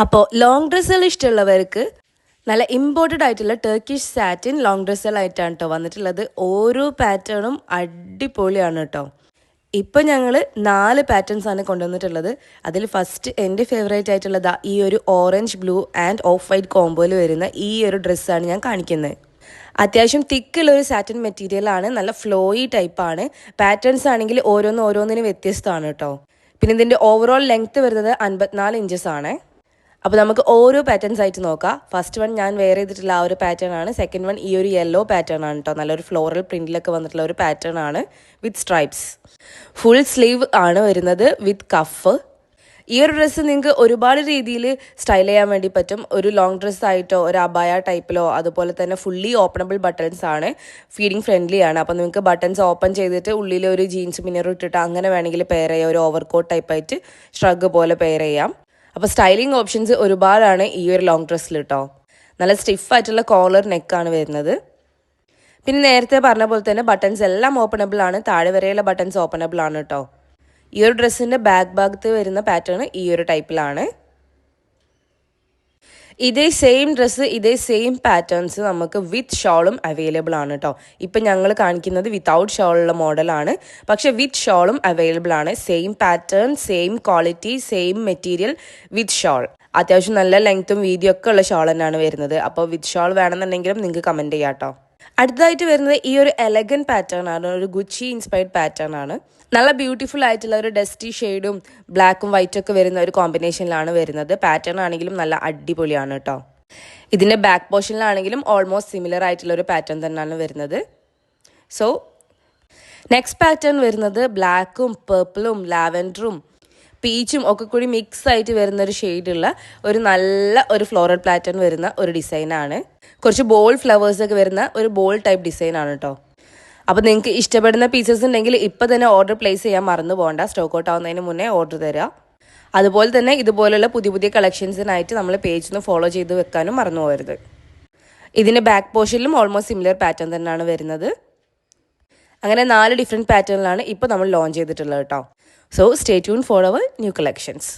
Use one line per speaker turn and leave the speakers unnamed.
അപ്പോൾ ലോങ് ഡ്രസ്സുകൾ ഇഷ്ടമുള്ളവർക്ക് നല്ല ഇമ്പോർട്ടഡ് ആയിട്ടുള്ള ടർക്കിഷ് സാറ്റിൻ ലോങ് ഡ്രസ്സുകളായിട്ടാണ് കേട്ടോ വന്നിട്ടുള്ളത്. ഓരോ പാറ്റേണും അടിപൊളിയാണ് കേട്ടോ. ഇപ്പം ഞങ്ങൾ 4 പാറ്റേൺസ് ആണ് കൊണ്ടുവന്നിട്ടുള്ളത്. അതിൽ ഫസ്റ്റ് എൻ്റെ ഫേവറേറ്റ് ആയിട്ടുള്ളത് ഈ ഒരു orange blue and off white കോംബോയിൽ വരുന്ന ഈ ഒരു ഡ്രസ്സാണ് ഞാൻ കാണിക്കുന്നത്. അത്യാവശ്യം തിക്കുള്ളൊരു സാറ്റിൻ മെറ്റീരിയലാണ്, നല്ല ഫ്ലോയി ടൈപ്പാണ്. പാറ്റേൺസ് ആണെങ്കിൽ ഓരോന്നിന് വ്യത്യസ്തമാണ് കേട്ടോ. പിന്നെ ഇതിൻ്റെ ഓവറോൾ ലെങ്ത്ത് വരുന്നത് 54 ഇഞ്ചസ് ആണ്. അപ്പോൾ നമുക്ക് ഓരോ പാറ്റേൺസ് ആയിട്ട് നോക്കാം. ഫസ്റ്റ് വൺ ഞാൻ വെയർ ചെയ്തിട്ടുള്ള ആ ഒരു പാറ്റേൺ ആണ്. സെക്കൻഡ് വൺ ഈ ഒരു യെല്ലോ പാറ്റേൺ ആണ് കേട്ടോ. നല്ലൊരു ഫ്ലോറൽ പ്രിന്റിലൊക്കെ വന്നിട്ടുള്ള ഒരു പാറ്റേൺ ആണ് വിത്ത് സ്ട്രൈപ്സ്. ഫുൾ സ്ലീവ് ആണ് വരുന്നത് വിത്ത് കഫ്. ഈ ഒരു ഡ്രസ്സ് നിങ്ങൾക്ക് ഒരുപാട് രീതിയിൽ സ്റ്റൈൽ ചെയ്യാൻ വേണ്ടി പറ്റും. ഒരു ലോങ് ഡ്രസ്സ് ആയിട്ടോ ഒരു അബായ ടൈപ്പിലോ, അതുപോലെ തന്നെ ഫുള്ളി ഓപ്പണബിൾ ബട്ടൺസ് ആണ്, ഫീഡിങ് ഫ്രണ്ട്ലി ആണ്. അപ്പോൾ നിങ്ങൾക്ക് ബട്ടൺസ് ഓപ്പൺ ചെയ്തിട്ട് ഉള്ളിൽ ഒരു ജീൻസ് മിനർ ഇട്ടിട്ട് അങ്ങനെ വേണമെങ്കിൽ പെയർ ചെയ്യാം. ഒരു ഓവർകോട്ട് ടൈപ്പായിട്ട് ഷ്രഗ് പോലെ പെയർ ചെയ്യാം. അപ്പോൾ സ്റ്റൈലിംഗ് ഓപ്ഷൻസ് ഒരുപാടാണ് ഈ ഒരു ലോങ് ഡ്രസ്സിൽ കേട്ടോ. നല്ല സ്റ്റിഫായിട്ടുള്ള കോളർ നെക്കാണ് വരുന്നത്. പിന്നെ നേരത്തെ പറഞ്ഞ പോലെ തന്നെ ബട്ടൺസ് എല്ലാം ഓപ്പണബിൾ ആണ്. താഴെ വരെയുള്ള ബട്ടൺസ് ഓപ്പണബിൾ ആണ് കേട്ടോ. ഈ ഒരു ഡ്രസ്സിൻ്റെ ബാക്ക് ഭാഗത്ത് വരുന്ന പാറ്റേൺ ഈ ഒരു ടൈപ്പിലാണ്. ഇതേ സെയിം ഡ്രസ്സ് ഇതേ സെയിം പാറ്റേൺസ് നമുക്ക് വിത്ത് ഷോളും അവൈലബിൾ ആണ് കേട്ടോ. ഇപ്പം ഞങ്ങൾ കാണിക്കുന്നത് വിത്തൗട്ട് ഷോളുള്ള മോഡലാണ്, പക്ഷെ വിത്ത് ഷോളും അവൈലബിൾ ആണ്. Same pattern, same quality, same material with shawl. അത്യാവശ്യം നല്ല ലെങ്ത്തും വീതിയും ഒക്കെ ഉള്ള ഷോൾ തന്നെയാണ് വരുന്നത്. അപ്പോൾ വിത്ത് ഷോൾ വേണമെന്നുണ്ടെങ്കിലും നിങ്ങൾക്ക് കമൻറ്റ് ചെയ്യാം കേട്ടോ. അടുത്തതായിട്ട് വരുന്നത് ഈ ഒരു എലഗൻ പാറ്റേൺ ആണ്, ഒരു ഗുച്ചി ഇൻസ്പയർഡ് പാറ്റേൺ ആണ്. നല്ല ബ്യൂട്ടിഫുൾ ആയിട്ടുള്ള ഒരു ഡസ്റ്റി ഷെയ്ഡും ബ്ലാക്കും വൈറ്റും ഒക്കെ വരുന്ന ഒരു കോമ്പിനേഷനിലാണ് വരുന്നത്. പാറ്റേൺ ആണെങ്കിലും നല്ല അടിപൊളിയാണ് കേട്ടോ. ഇതിൻ്റെ ബാക്ക് പോർഷനിലാണെങ്കിലും ഓൾമോസ്റ്റ് സിമിലർ ആയിട്ടുള്ള ഒരു പാറ്റേൺ തന്നെയാണ് വരുന്നത്. സോ നെക്സ്റ്റ് പാറ്റേൺ വരുന്നത് ബ്ലാക്കും പേർപ്പിളും ലാവൻഡറും പീച്ചും ഒക്കെ കൂടി മിക്സ് ആയിട്ട് വരുന്ന ഒരു ഷെയ്ഡുള്ള ഒരു നല്ല ഒരു ഫ്ലോറൽ പാറ്റേൺ വരുന്ന ഒരു ഡിസൈനാണ്. കുറച്ച് ബോൾ ഫ്ലവേഴ്സൊക്കെ വരുന്ന ഒരു ബോൾ ടൈപ്പ് ഡിസൈനാണ് കേട്ടോ. അപ്പോൾ നിങ്ങൾക്ക് ഇഷ്ടപ്പെടുന്ന പീസസ് ഉണ്ടെങ്കിൽ ഇപ്പോൾ തന്നെ ഓർഡർ പ്ലേസ് ചെയ്യാൻ മറന്നു പോകണ്ട. സ്റ്റോക്ക് ഔട്ട് ആവുന്നതിന് മുന്നേ ഓർഡർ തരിക. അതുപോലെ തന്നെ ഇതുപോലുള്ള പുതിയ കളക്ഷൻസിനായിട്ട് നമ്മൾ പേജ് ഒന്ന് ഫോളോ ചെയ്ത് വെക്കാനും മറന്നു പോകരുത്. ഇതിൻ്റെ ബാക്ക് പോർഷനിലും ഓൾമോസ്റ്റ് സിമിലർ പാറ്റേൺ തന്നെയാണ് വരുന്നത്. അങ്ങനെ 4 ഡിഫറെൻറ്റ് പാറ്റേണിലാണ് ഇപ്പോൾ നമ്മൾ ലോഞ്ച് ചെയ്തിട്ടുള്ളത് കേട്ടോ. So stay tune for our new collections.